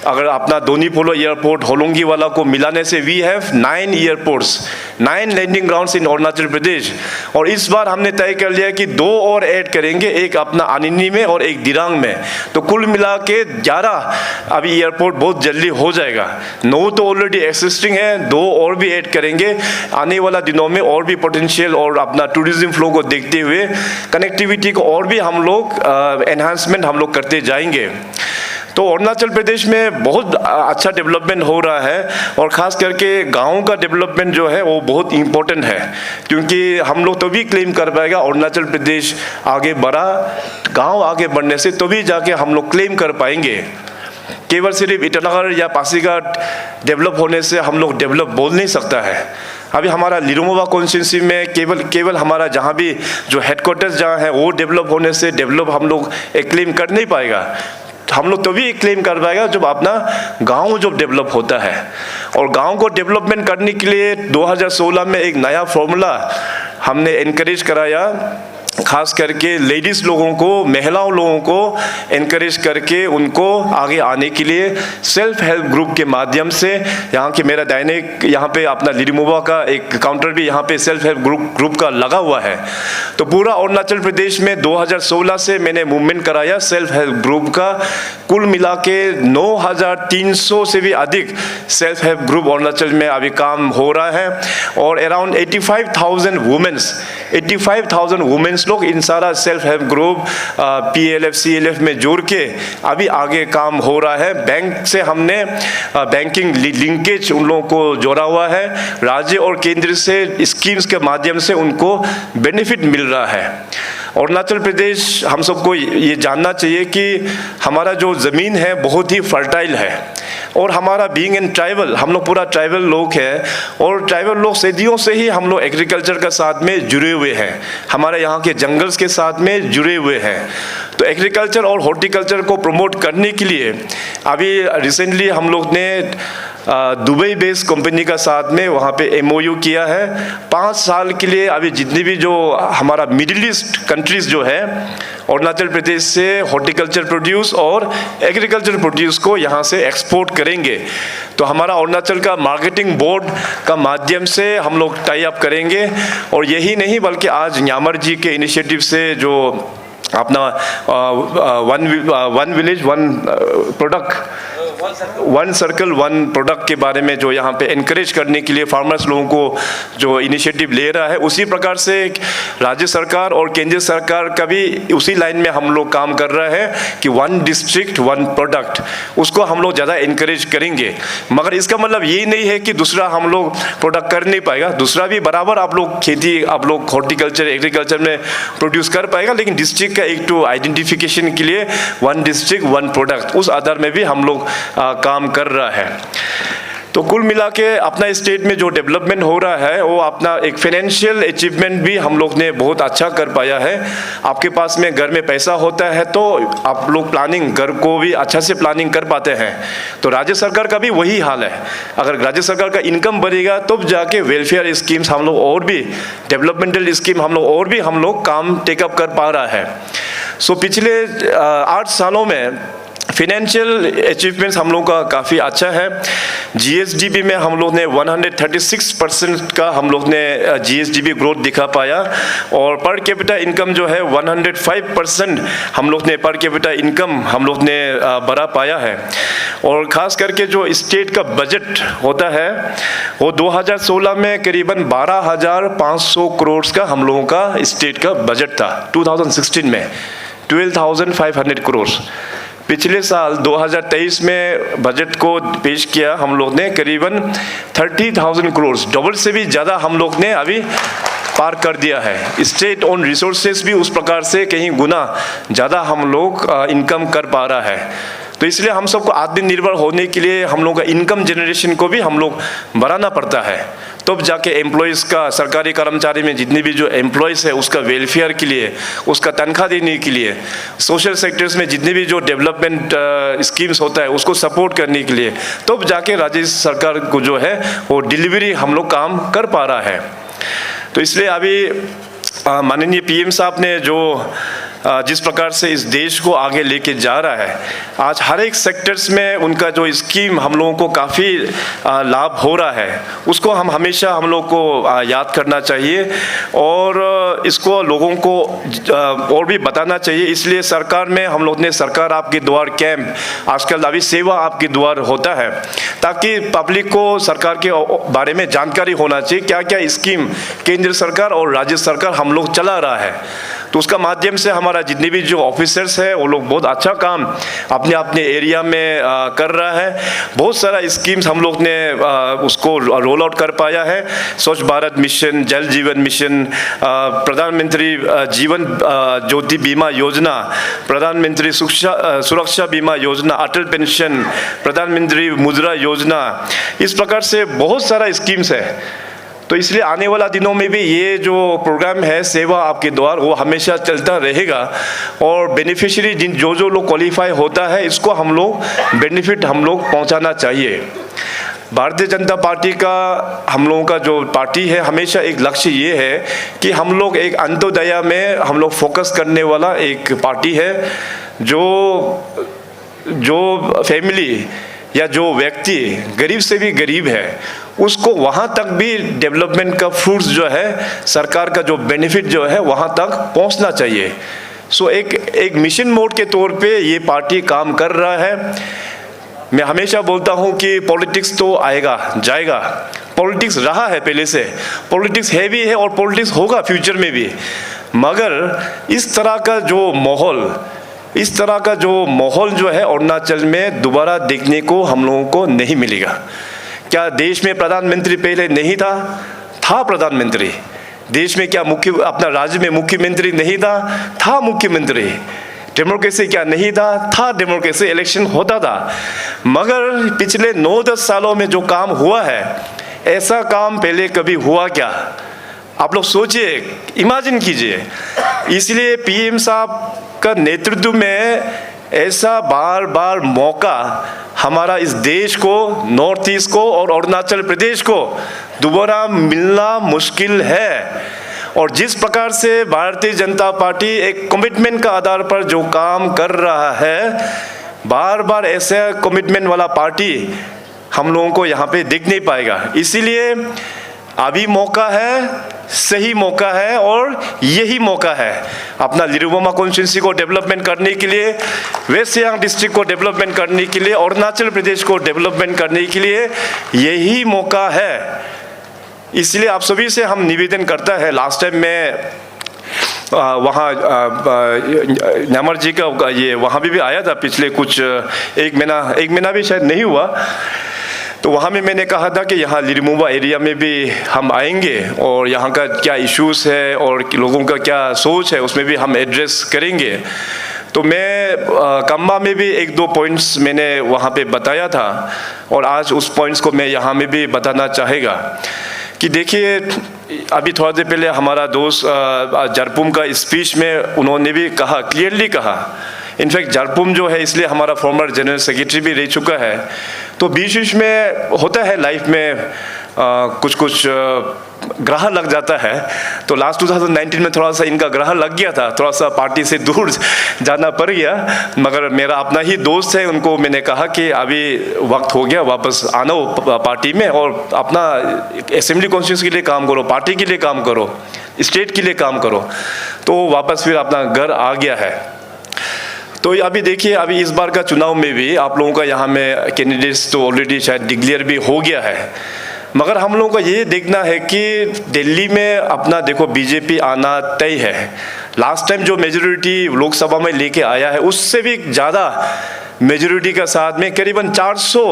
अगर अपना दोनीपोलो एयरपोर्ट होलोंगी वाला को मिलाने से we have 9 airports, 9 landing grounds in Arunachal Pradesh. और इस बार हमने तय कर लिया कि 2 और ऐड करेंगे, एक अपना अनिनी में और एक दिरांग में। तो कुल मिला के 11 अभी एयरपोर्ट बहुत जल्दी हो जाएगा। 9 तो ऑलरेडी एक्सिस्टिंग है, 2 और भी ऐड करेंगे। आने वाला दिनों में और भी पोटेंशियल और अपना टूरिज्म फ्लो को देखते हुए कनेक्टिविटी को और भी हम लोग एनहांसमेंट हम लोग करते जाएंगे। तो अरुणाचल प्रदेश में बहुत अच्छा डेवलपमेंट हो रहा है और ख़ास करके गाँव का डेवलपमेंट जो है वो बहुत इम्पोर्टेंट है, क्योंकि हम लोग तभी क्लेम कर पाएगा अरुणाचल प्रदेश आगे बढ़ा, गाँव आगे बढ़ने से तभी जाके हम लोग क्लेम कर पाएंगे। केवल सिर्फ ईटानगर या पासीघाट डेवलप होने से हम लोग डेवलप बोल नहीं सकता है। अभी हमारा लिरोमोवा कॉन्स्टिट्यूंसी में केवल हमारा जहाँ भी जो हेडक्वार्टर्स जहाँ है वो डेवलप होने से डेवलप हम लोग एक क्लेम कर नहीं पाएगा। हम लोग तभी क्लेम कर पाएगा जब अपना गांव जब डेवलप होता है। और गांव को डेवलपमेंट करने के लिए 2016 में एक नया फॉर्मूला हमने इनकरेज कराया, खास करके लेडीज़ लोगों को, महिलाओं लोगों को इनकरेज करके उनको आगे आने के लिए सेल्फ हेल्प ग्रुप के माध्यम से, यहाँ के मेरा दैनिक यहाँ पे अपना लिरोमोवा का एक काउंटर भी यहाँ पे सेल्फ हेल्प ग्रुप का लगा हुआ है। तो पूरा अरुणाचल प्रदेश में 2016 से मैंने मूवमेंट कराया सेल्फ हेल्प ग्रुप का। कुल मिला के 9,300 से भी अधिक सेल्फ हेल्प ग्रुप अरुणाचल में अभी काम हो रहा है और अराउंड 85,000 वुमेन्स लोग इन सारा self help group PLF CLF में जोड़ के अभी आगे काम हो रहा है। बैंक से हमने बैंकिंग लिंकेज उन लोगों को जोड़ा हुआ है, राज्य और केंद्र से स्कीम्स के माध्यम से उनको बेनिफिट मिल रहा है। अरुणाचल प्रदेश हम सबको ये जानना चाहिए कि हमारा जो ज़मीन है बहुत ही फर्टाइल है और हमारा बीइंग इन ट्राइबल, हम लोग पूरा ट्राइबल लोग हैं और ट्राइबल लोग सदियों से ही हम लोग एग्रीकल्चर के साथ में जुड़े हुए हैं, हमारे यहाँ के जंगल्स के साथ में जुड़े हुए हैं। तो एग्रीकल्चर और हॉर्टिकल्चर को प्रमोट करने के लिए अभी रिसेंटली हम लोग ने दुबई बेस्ड कंपनी का साथ में वहाँ पे MOU किया है 5 साल के लिए। अभी जितनी भी जो हमारा मिडिल ईस्ट कंट्रीज जो है अरुणाचल प्रदेश से हॉर्टिकल्चर प्रोड्यूस और एग्रीकल्चर प्रोड्यूस को यहाँ से एक्सपोर्ट करेंगे। तो हमारा अरुणाचल का मार्केटिंग बोर्ड का माध्यम से हम लोग टाई अप करेंगे। और यही नहीं बल्कि आज न्यामर जी के इनिशिएटिव से जो अपना one village one product one circle one product के बारे में जो यहाँ पे इनकरेज करने के लिए फार्मर्स लोगों को जो इनिशिएटिव ले रहा है, उसी प्रकार से राज्य सरकार और केंद्रीय सरकार का भी उसी लाइन में हम लोग काम कर रहा है कि वन डिस्ट्रिक्ट वन प्रोडक्ट, उसको हम लोग ज़्यादा इनकरेज करेंगे। मगर इसका मतलब ये नहीं है कि दूसरा हम लोग प्रोडक्ट कर नहीं पाएगा, दूसरा भी बराबर आप लोग खेती, आप लोग हॉर्टिकल्चर एग्रीकल्चर में प्रोड्यूस कर पाएगा। लेकिन डिस्ट्रिक्ट का एक तो आइडेंटिफिकेशन के लिए वन डिस्ट्रिक्ट वन प्रोडक्ट, उस आधार में भी हम लोग काम कर रहा है। तो कुल मिला के अपना स्टेट में जो डेवलपमेंट हो रहा है वो अपना एक फाइनेंशियल अचीवमेंट भी हम लोग ने बहुत अच्छा कर पाया है। आपके पास में घर में पैसा होता है तो आप लोग प्लानिंग घर को भी अच्छा से प्लानिंग कर पाते हैं। तो राज्य सरकार का भी वही हाल है। अगर राज्य सरकार का इनकम बढ़ेगा तब जाके वेलफेयर स्कीम्स हम लोग और भी डेवलपमेंटल स्कीम हम लोग काम टेकअप कर पा रहा है। सो पिछले 8 सालों में फाइनेंशियल अचीवमेंट्स हम लोगों का काफ़ी अच्छा है। GSDP में हम लोग ने 136% का हम लोग ने GSDP ग्रोथ दिखा पाया और पर कैपिटा इनकम जो है 105% हम लोग ने पर कैपिटा इनकम हम लोग ने बढ़ा पाया है। और ख़ास करके जो स्टेट का बजट होता है वो 2016 में करीबन 12,500 करोड़ का हम लोगों का स्टेट का बजट था। 2016 में 12,500 करोड़। पिछले साल 2023 में बजट को पेश किया हम लोग ने करीबन 30,000 करोड़, डबल से भी ज़्यादा हम लोग ने अभी पार कर दिया है। स्टेट ओन रिसोर्सेज भी उस प्रकार से कहीं गुना ज़्यादा हम लोग इनकम कर पा रहा है। तो इसलिए हम सबको आत्मनिर्भर होने के लिए हम लोग का इनकम जनरेशन को भी हम लोग बढ़ाना पड़ता है। तब जाके एम्प्लॉयज़ का, सरकारी कर्मचारी में जितने भी जो एम्प्लॉयज़ है उसका वेलफेयर के लिए, उसका तनख्वाह देने के लिए, सोशल सेक्टर्स में जितने भी जो डेवलपमेंट स्कीम्स होता है उसको सपोर्ट करने के लिए, तब जाके राज्य सरकार को जो है वो डिलीवरी हम लोग काम कर पा रहा है। तो इसलिए अभी माननीय PM साहब ने जो जिस प्रकार से इस देश को आगे लेके जा रहा है, आज हर एक सेक्टर्स में उनका जो स्कीम हम लोगों को काफ़ी लाभ हो रहा है, उसको हम हमेशा हम लोग को याद करना चाहिए और इसको लोगों को और भी बताना चाहिए। इसलिए सरकार में हम लोग ने सरकार आपके द्वार कैंप, आजकल अभी सेवा आपके द्वार होता है, ताकि पब्लिक को सरकार के बारे में जानकारी होना चाहिए, क्या क्या स्कीम केंद्र सरकार और राज्य सरकार हम लोग चला रहा है। तो उसका माध्यम से हमारा जितने भी जो ऑफिसर्स है वो लोग बहुत अच्छा काम अपने अपने एरिया में कर रहा है। बहुत सारा स्कीम्स हम लोग ने उसको रोल आउट कर पाया है। स्वच्छ भारत मिशन, जल जीवन मिशन, प्रधानमंत्री जीवन ज्योति बीमा योजना, प्रधानमंत्री सुरक्षा बीमा योजना, अटल पेंशन, प्रधानमंत्री मुद्रा योजना, इस प्रकार से बहुत सारा स्कीम्स है। तो इसलिए आने वाला दिनों में भी ये जो प्रोग्राम है सेवा आपके द्वार, वो हमेशा चलता रहेगा और बेनिफिशियरी जो लोग क्वालिफाई होता है इसको हम लोग बेनिफिट हम लोग पहुंचाना चाहिए। भारतीय जनता पार्टी का हम लोगों का जो पार्टी है, हमेशा एक लक्ष्य ये है कि हम लोग एक अंत्योदय में हम लोग फोकस करने वाला एक पार्टी है। जो फैमिली या जो व्यक्ति गरीब से भी गरीब है उसको वहाँ तक भी डेवलपमेंट का फ्रूट्स जो है, सरकार का जो बेनिफिट जो है वहाँ तक पहुँचना चाहिए। सो एक मिशन मोड के तौर पे ये पार्टी काम कर रहा है। मैं हमेशा बोलता हूँ कि पॉलिटिक्स तो आएगा जाएगा, पॉलिटिक्स रहा है पहले से, पॉलिटिक्स है भी है और पॉलिटिक्स होगा फ्यूचर में भी, मगर इस तरह का जो माहौल जो है अरुणाचल में दोबारा देखने को हम लोगों को नहीं मिलेगा। क्या देश में प्रधानमंत्री पहले नहीं था प्रधानमंत्री। देश में क्या अपना राज्य में मुख्यमंत्री नहीं था मुख्यमंत्री। डेमोक्रेसी क्या नहीं था डेमोक्रेसी, इलेक्शन होता था। मगर पिछले 9-10 सालों में जो काम हुआ है, ऐसा काम पहले कभी हुआ क्या? आप लोग सोचिए, इमेजिन कीजिए। इसलिए PM साहब का नेतृत्व में ऐसा बार बार मौका हमारा इस देश को, नॉर्थ ईस्ट को और अरुणाचल प्रदेश को दोबारा मिलना मुश्किल है। और जिस प्रकार से भारतीय जनता पार्टी एक कमिटमेंट का आधार पर जो काम कर रहा है, बार बार ऐसे कमिटमेंट वाला पार्टी हम लोगों को यहाँ पे दिख नहीं पाएगा। इसीलिए अभी मौका है, सही मौका है और यही मौका है अपना लिरुबोमा कॉन्स्टिट्यूंसी को डेवलपमेंट करने के लिए, वेस्ट सियांग डिस्ट्रिक्ट को डेवलपमेंट करने के लिए, अरुणाचल प्रदेश को डेवलपमेंट करने के लिए यही मौका है। इसलिए आप सभी से हम निवेदन करता है, लास्ट टाइम मैं वहाँ न्यामर जी का ये वहाँ भी आया था पिछले कुछ एक महीना भी शायद नहीं हुआ, तो वहाँ में मैंने कहा था कि यहाँ लिरुबोमा एरिया में भी हम आएंगे और यहाँ का क्या इश्यूज है और लोगों का क्या सोच है उसमें भी हम एड्रेस करेंगे। तो मैं कम्बा में भी 1-2 पॉइंट्स मैंने वहाँ पे बताया था और आज उस पॉइंट्स को मैं यहाँ में भी बताना चाहेगा कि देखिए, अभी थोड़ा देर पहले हमारा दोस्त जरपुम का स्पीच में उन्होंने भी कहा, क्लियरली कहा, इनफैक्ट जरपुम जो है इसलिए हमारा फॉर्मर जनरल सेक्रेटरी भी रह चुका है, तो बीच में होता है लाइफ में कुछ ग्रह लग जाता है। तो लास्ट 2019 में थोड़ा सा इनका ग्रह लग गया था, थोड़ा सा पार्टी से दूर जाना पड़ गया, मगर मेरा अपना ही दोस्त है, उनको मैंने कहा कि अभी वक्त हो गया, वापस आना हो पार्टी में और अपना असेंबली कॉन्स्टिट्यूंसी के लिए काम करो, पार्टी के लिए काम करो, स्टेट के लिए काम करो। तो वापस फिर अपना घर आ गया है। तो अभी देखिए, अभी इस बार का चुनाव में भी आप लोगों का यहाँ में कैंडिडेट्स तो ऑलरेडी शायद डिक्लेयर भी हो गया है, मगर हम लोगों का ये देखना है कि दिल्ली में अपना देखो बीजेपी आना तय है। लास्ट टाइम जो मेजॉरिटी लोकसभा में लेके आया है उससे भी ज़्यादा मेजॉरिटी का साथ में करीबन 400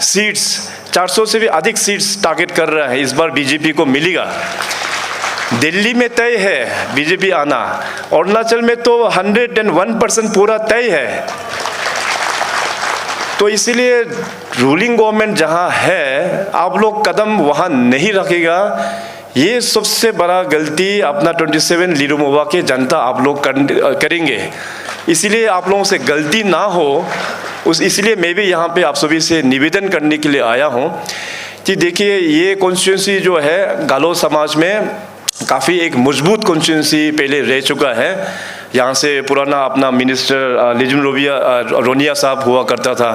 सीट्स, 400 से भी अधिक सीट्स टारगेट कर रहा है, इस बार बीजेपी को मिलेगा। दिल्ली में तय है बीजेपी आना, अरुणाचल में तो 101% पूरा तय है। तो इसीलिए रूलिंग गवर्नमेंट जहां है, आप लोग कदम वहां नहीं रखेगा, ये सबसे बड़ा गलती अपना 27 लिरुबोमा के जनता आप लोग करेंगे। इसीलिए आप लोगों से गलती ना हो, इसलिए मैं भी यहाँ पे आप सभी से निवेदन करने के लिए आया हूँ कि देखिए, ये कॉन्स्टिट्यूंसी जो है गालो समाज में काफ़ी एक मजबूत कॉन्स्टिट्यूंसी पहले रह चुका है। यहाँ से पुराना अपना मिनिस्टर लिजुम रोनिया साहब हुआ करता था,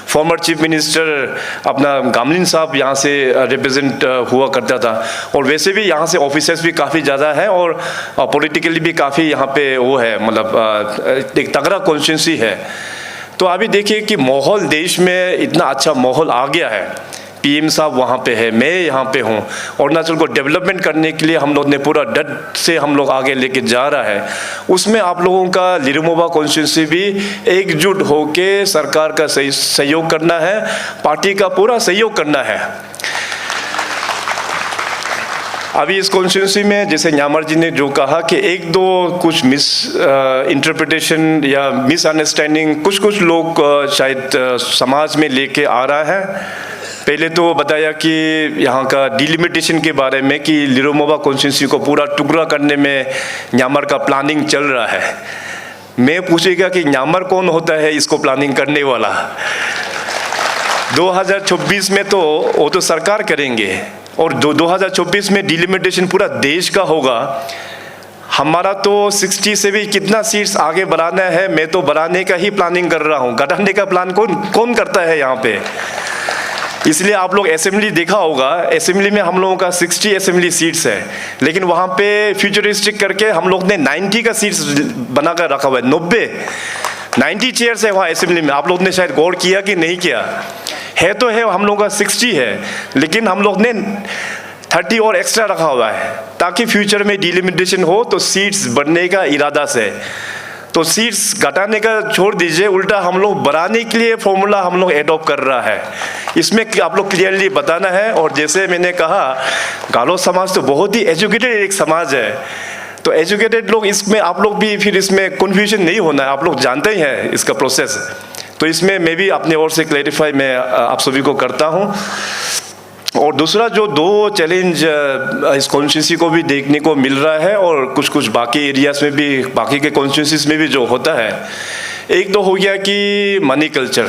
फॉर्मर चीफ मिनिस्टर अपना गामलिन साहब यहाँ से रिप्रेजेंट हुआ करता था, और वैसे भी यहाँ से ऑफिसर्स भी काफ़ी ज़्यादा है और पॉलिटिकली भी काफ़ी यहाँ पे वो है, मतलब एक तगड़ा कॉन्स्टिट्यूंसी है। तो अभी देखिए कि माहौल देश में इतना अच्छा माहौल आ गया है, पीएम साहब वहाँ पे है, मैं यहाँ पे हूँ, अरुणाचल को डेवलपमेंट करने के लिए हम लोग ने पूरा डट से हम लोग आगे लेके जा रहा है। उसमें आप लोगों का लिरुबोमा कॉन्स्टिट्यूंसी भी एकजुट होके सरकार का सहयोग करना है, पार्टी का पूरा सहयोग करना है। अभी इस कॉन्स्टिट्यूंसी में जैसे न्यामर जी ने जो कहा कि 1-2 कुछ मिस इंटरप्रिटेशन या मिसअंडरस्टैंडिंग कुछ लोग शायद समाज में लेके आ रहा है। पहले तो बताया कि यहाँ का डिलिमिटेशन के बारे में कि लिरुबोमा कॉन्स्टिट्यूंसी को पूरा टुकड़ा करने में न्यामर का प्लानिंग चल रहा है। मैं पूछेगा कि न्यामर कौन होता है इसको प्लानिंग करने वाला? 2024 में तो वो तो सरकार करेंगे, और 2024 में डिलिमिटेशन पूरा देश का होगा। हमारा तो 60 से भी कितना सीट्स आगे बढ़ाना है, मैं तो बढ़ाने का ही प्लानिंग कर रहा हूँ, घटाने का प्लान कौन करता है यहाँ पे? इसलिए आप लोग असेंबली देखा होगा, असेंबली में हम लोगों का 60 असेंबली सीट्स है, लेकिन वहाँ पे फ्यूचरिस्टिक करके हम लोग ने 90 का सीट्स बनाकर रखा हुआ है। 90 चेयर्स है वहाँ असेंबली में। आप लोग ने शायद गौर किया कि नहीं किया है, तो है हम लोगों का 60 है, लेकिन हम लोग ने 30 और एक्स्ट्रा रखा हुआ है ताकि फ्यूचर में डिलिमिटेशन हो तो सीट्स बढ़ने का इरादा से। तो सीट्स घटाने का छोड़ दीजिए, उल्टा हम लोग बढ़ाने के लिए फॉर्मूला हम लोग एडॉप्ट कर रहा है। इसमें आप लोग क्लियरली बताना है। और जैसे मैंने कहा, गालो समाज तो बहुत ही एजुकेटेड एक समाज है, तो एजुकेटेड लोग इसमें आप लोग भी फिर इसमें कन्फ्यूजन नहीं होना है, आप लोग जानते ही हैं इसका प्रोसेस। तो इसमें मैं भी अपने ओर से क्लैरिफाई मैं आप सभी को करता हूँ। और दूसरा जो 2 चैलेंज इस कॉन्स्टिट्यूंसी को भी देखने को मिल रहा है, और कुछ बाकी एरियाज में भी, बाकी के कॉन्स्टिट्यूंसीज में भी जो होता है, एक तो हो गया कि मनी कल्चर।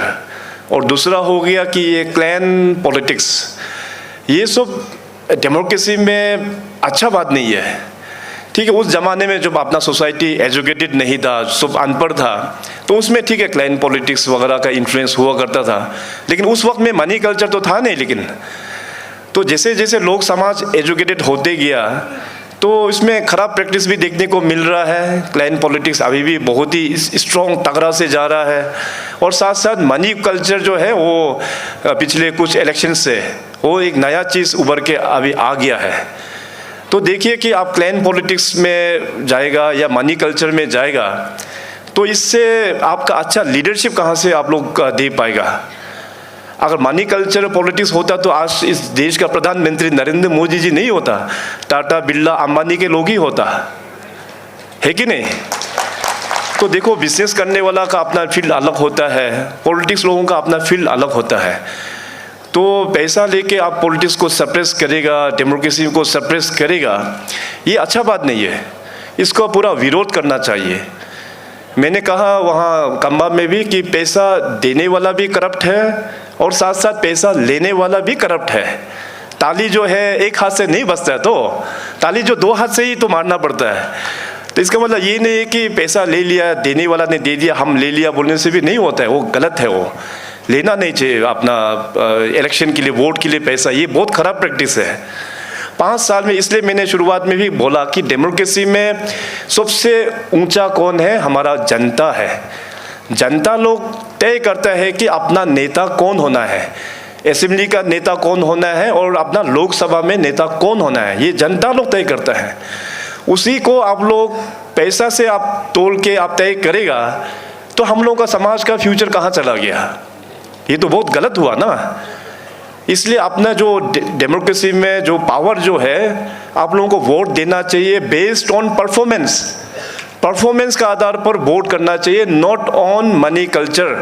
और दूसरा हो गया कि ये क्लैन पॉलिटिक्स, ये सब डेमोक्रेसी में अच्छा बात नहीं है। ठीक है, उस ज़माने में जब अपना सोसाइटी एजुकेटेड नहीं था, सब अनपढ़ था, तो उसमें ठीक है क्लैन पॉलिटिक्स वगैरह का इन्फ्लुएंस हुआ करता था, लेकिन उस वक्त में मनी कल्चर तो था नहीं। लेकिन तो जैसे जैसे लोग समाज एजुकेटेड होते गया तो इसमें ख़राब प्रैक्टिस भी देखने को मिल रहा है। क्लैन पॉलिटिक्स अभी भी बहुत ही स्ट्रॉन्ग तगड़ा से जा रहा है, और साथ साथ मनी कल्चर जो है वो पिछले कुछ इलेक्शन से वो एक नया चीज़ उभर के अभी आ गया है। तो देखिए कि आप क्लैन पॉलिटिक्स में जाएगा या मनी कल्चर में जाएगा, तो इससे आपका अच्छा लीडरशिप कहाँ से आप लोग दे पाएगा। अगर मनी कल्चर पॉलिटिक्स होता तो आज इस देश का प्रधानमंत्री नरेंद्र मोदी जी नहीं होता, टाटा बिरला अंबानी के लोग ही होता है कि नहीं। तो देखो, बिजनेस करने वाला का अपना फील्ड अलग होता है, पॉलिटिक्स लोगों का अपना फील्ड अलग होता है। तो पैसा लेके आप पॉलिटिक्स को सप्रेस करेगा, डेमोक्रेसी को सप्रेस करेगा, ये अच्छा बात नहीं है। इसका पूरा विरोध करना चाहिए। मैंने कहा वहाँ कंबा में भी कि पैसा देने वाला भी करप्ट है और साथ साथ पैसा लेने वाला भी करप्ट है। ताली जो है एक हाथ से नहीं बजता है, तो ताली जो दो हाथ से ही तो मारना पड़ता है। तो इसका मतलब ये नहीं है कि पैसा ले लिया, देने वाला ने दे दिया, हम ले लिया बोलने से भी नहीं होता है, वो गलत है। वो लेना नहीं चाहिए अपना इलेक्शन के लिए, वोट के लिए पैसा, ये बहुत ख़राब प्रैक्टिस है। 5 साल में, इसलिए मैंने शुरुआत में भी बोला कि डेमोक्रेसी में सबसे ऊंचा कौन है, हमारा जनता है। जनता लोग तय करता है कि अपना नेता कौन होना है, असेंबली का नेता कौन होना है और अपना लोकसभा में नेता कौन होना है, ये जनता लोग तय करता है। उसी को आप लोग पैसा से आप तोल के आप तय करेगा, तो हम लोग का समाज का फ्यूचर कहाँ चला गया, ये तो बहुत गलत हुआ ना। इसलिए अपना जो डेमोक्रेसी में जो पावर जो है, आप लोगों को वोट देना चाहिए बेस्ड ऑन परफॉर्मेंस। परफॉर्मेंस का आधार पर वोट करना चाहिए, नॉट ऑन मनी कल्चर।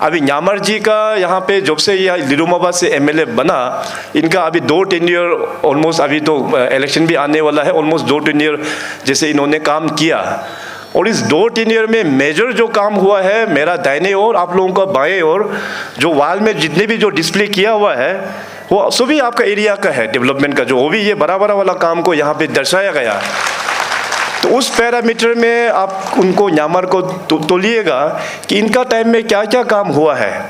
अभी न्यामर जी का यहाँ पे जब से यह लिरुमाबाद से एमएलए बना, इनका अभी 2 टेन्योर ऑलमोस्ट, अभी तो इलेक्शन भी आने वाला है, ऑलमोस्ट 2 टेन्योर जैसे इन्होंने काम किया। और इस 2 टेन्योर में मेजर जो काम हुआ है, मेरा दाहिने और आप लोगों का बाएं और जो वाल में जितने भी जो डिस्प्ले किया हुआ है, वो सभी आपका एरिया का है डेवलपमेंट का, जो वो भी ये बड़ा बड़ा वाला काम को यहाँ पे दर्शाया गया। तो उस पैरामीटर में आप उनको न्यामर को तोलिएगा कि इनका टाइम में क्या क्या काम हुआ है।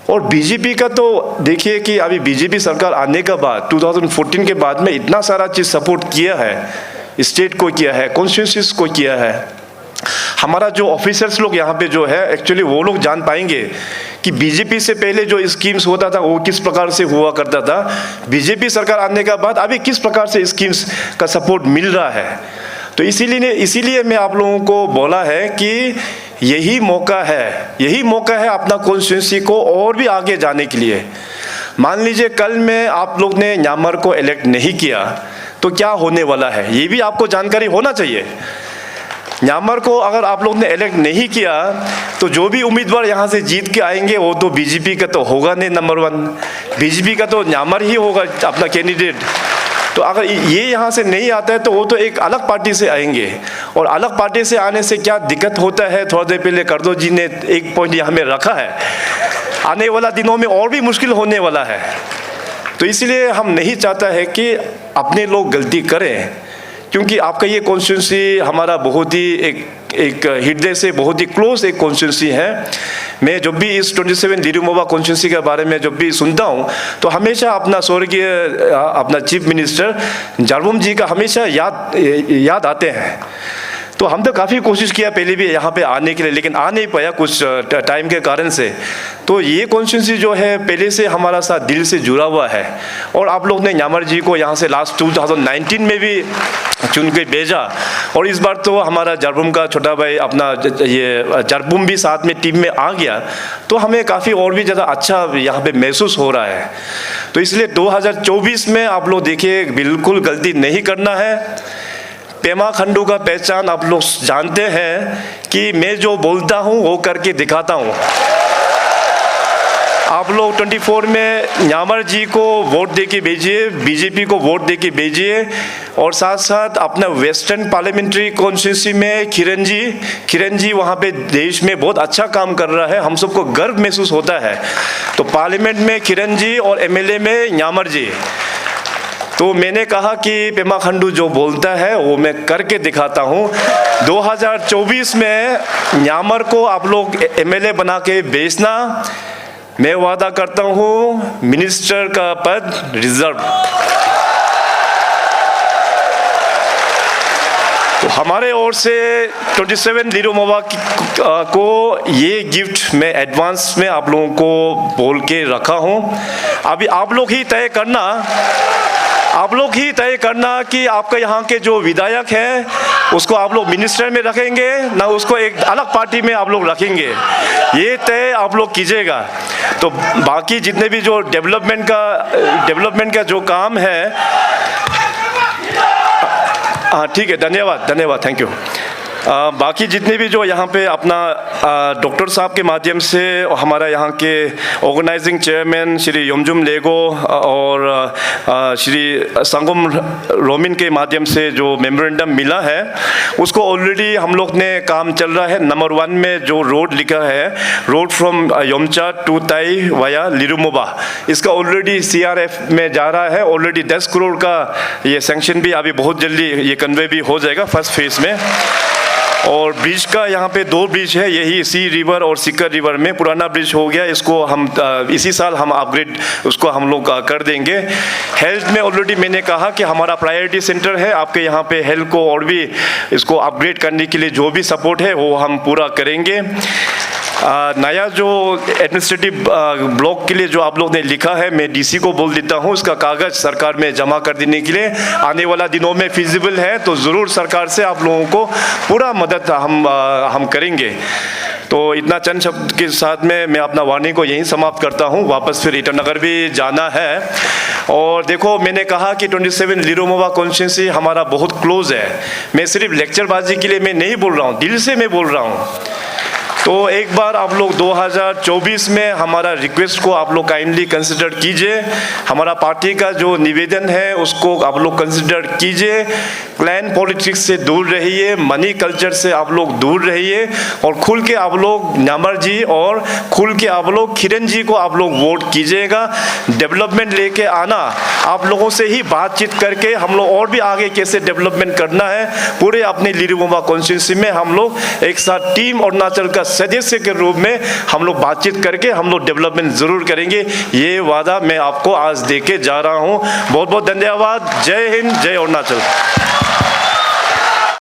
और बीजेपी का तो देखिए कि अभी बीजेपी सरकार आने के बाद 2014 के बाद में इतना सारा चीज़ सपोर्ट किया है, स्टेट को किया है, कॉन्स्टिट्यूंसीज को किया है। हमारा जो ऑफिसर्स लोग यहाँ पे जो है, एक्चुअली वो लोग जान पाएंगे कि बीजेपी से पहले जो स्कीम्स होता था वो किस प्रकार से हुआ करता था, बीजेपी सरकार आने के बाद अभी किस प्रकार से स्कीम्स का सपोर्ट मिल रहा है। तो इसीलिए मैं आप लोगों को बोला है कि यही मौका है अपना कॉन्स्टिट्यूंसी को और भी आगे जाने के लिए। मान लीजिए कल में आप लोग ने न्यामर को इलेक्ट नहीं किया तो क्या होने वाला है, ये भी आपको जानकारी होना चाहिए। न्यामर को अगर आप लोग ने इलेक्ट नहीं किया तो जो भी उम्मीदवार यहाँ से जीत के आएंगे वो तो बीजेपी का तो होगा नहीं, नंबर 1 बीजेपी का तो न्यामर ही होगा अपना कैंडिडेट। तो अगर ये यहाँ से नहीं आता है तो वो तो एक अलग पार्टी से आएंगे, और अलग पार्टी से आने से क्या दिक्कत होता है, थोड़ा देर पहले करदो जी ने एक पॉइंट यहाँ में रखा है, आने वाला दिनों में और भी मुश्किल होने वाला है। तो इसलिए हम नहीं चाहता है कि अपने लोग गलती करें, क्योंकि आपका ये कॉन्स्टिट्यूंसी हमारा बहुत ही एक हृदय से बहुत ही क्लोज एक कॉन्स्टिट्यूंसी है। मैं जब भी इस 27 लिरुमाबा कॉन्स्टिट्यूंसी के बारे में जब भी सुनता हूँ तो हमेशा अपना स्वर्गीय अपना चीफ मिनिस्टर जारबुम जी का हमेशा याद आते हैं। तो हम तो काफ़ी कोशिश किया पहले भी यहाँ पे आने के लिए, लेकिन आ नहीं पाया कुछ टाइम के कारण से। तो ये कॉन्स्टिट्यूंसी जो है पहले से हमारा साथ दिल से जुड़ा हुआ है, और आप लोग ने न्यामर जी को यहाँ से लास्ट 2019 में भी चुन के भेजा, और इस बार तो हमारा जारबुम का छोटा भाई अपना ये जारबुम भी साथ में टीम में आ गया, तो हमें काफ़ी और भी ज़्यादा अच्छा यहाँ पे महसूस हो रहा है। तो इसलिए 2024 में आप लोग देखिए बिल्कुल गलती नहीं करना है। पेमा खंडू का पहचान आप लोग जानते हैं कि मैं जो बोलता हूँ वो करके दिखाता हूँ। आप लोग 24 में न्यामर जी को वोट दे के भेजिए, बीजेपी को वोट दे के भेजिए, और साथ साथ अपना वेस्टर्न पार्लियामेंट्री कॉन्स्टिट्यूंसी में किरण जी वहाँ पे देश में बहुत अच्छा काम कर रहा है, हम सबको गर्व महसूस होता है। तो पार्लियामेंट में किरण जी और एमएलए में न्यामर जी। तो मैंने कहा कि पेमा खांडू जो बोलता है वो मैं करके दिखाता हूँ। 2024 में न्यामर को आप लोग एमएलए बना के भेजना, मैं वादा करता हूँ मिनिस्टर का पद रिजर्व। तो हमारे ओर से 27 लिरुमोबा को ये गिफ्ट मैं एडवांस में आप लोगों को बोल के रखा हूँ। अभी आप लोग ही तय करना कि आपका यहाँ के जो विधायक हैं उसको आप लोग मिनिस्टर में रखेंगे ना उसको एक अलग पार्टी में आप लोग रखेंगे, ये तय आप लोग कीजिएगा। तो बाकी जितने भी जो डेवलपमेंट का जो काम है, हाँ ठीक है, धन्यवाद, थैंक यू। बाकी जितने भी जो यहाँ पे अपना डॉक्टर साहब के माध्यम से हमारा यहाँ के ऑर्गेनाइजिंग चेयरमैन श्री योमजुम लेगो और श्री संगम रोमिन के माध्यम से जो मेमोरेंडम मिला है उसको ऑलरेडी हम लोग ने काम चल रहा है। नंबर 1 में जो रोड लिखा है, रोड फ्रॉम योमचा टू ताई वाया लिरुमोबा, इसका ऑलरेडी CRF में जा रहा है। ऑलरेडी 10 करोड़ का ये सैंक्शन भी अभी बहुत जल्दी ये कन्वे भी हो जाएगा फर्स्ट फेज में। और ब्रिज का यहाँ पे 2 ब्रिज है, यही सी रिवर और सिकर रिवर में। पुराना ब्रिज हो गया, इसको हम इसी साल हम अपग्रेड उसको हम लोग कर देंगे। हेल्थ में ऑलरेडी मैंने कहा कि हमारा प्रायोरिटी सेंटर है, आपके यहाँ पे हेल्थ को और भी इसको अपग्रेड करने के लिए जो भी सपोर्ट है वो हम पूरा करेंगे। नया जो एडमिनिस्ट्रेटिव ब्लॉक के लिए जो आप लोग ने लिखा है, मैं DC को बोल देता हूँ उसका कागज़ सरकार में जमा कर देने के लिए। आने वाला दिनों में फिजिबल है तो ज़रूर सरकार से आप लोगों को पूरा मदद हम करेंगे। तो इतना चंद शब्द के साथ में मैं अपना वार्निंग को यहीं समाप्त करता हूँ। वापस फिर ईटानगर भी जाना है। और देखो, मैंने कहा कि 27 लिरुमोबा कॉन्स्टिट्यूंसी हमारा बहुत क्लोज है। मैं सिर्फ लेक्चरबाजी के लिए मैं नहीं बोल रहा हूँ, दिल से मैं बोल रहा हूँ। तो एक बार आप लोग 2024 में हमारा रिक्वेस्ट को आप लोग काइंडली कंसिडर कीजिए। हमारा पार्टी का जो निवेदन है उसको आप लोग कंसिडर कीजिए। क्लैन पॉलिटिक्स से दूर रहिए, मनी कल्चर से आप लोग दूर रहिए, और खुल के आप लोग न्यामर जी और खुल के आप लोग किरण जी को आप लोग वोट कीजिएगा। डेवलपमेंट लेके आना, आप लोगों से ही बातचीत करके हम लोग और भी आगे कैसे डेवलपमेंट करना है पूरे अपने लिरुमोबा कॉन्स्टिट्यूंसी में हम लोग एक साथ टीम अरुणाचल का सदस्य के रूप में हम लोग बातचीत करके हम लोग डेवलपमेंट जरूर करेंगे। ये वादा मैं आपको आज देके जा रहा हूँ। बहुत बहुत धन्यवाद। जय हिंद, जय अरुणाचल।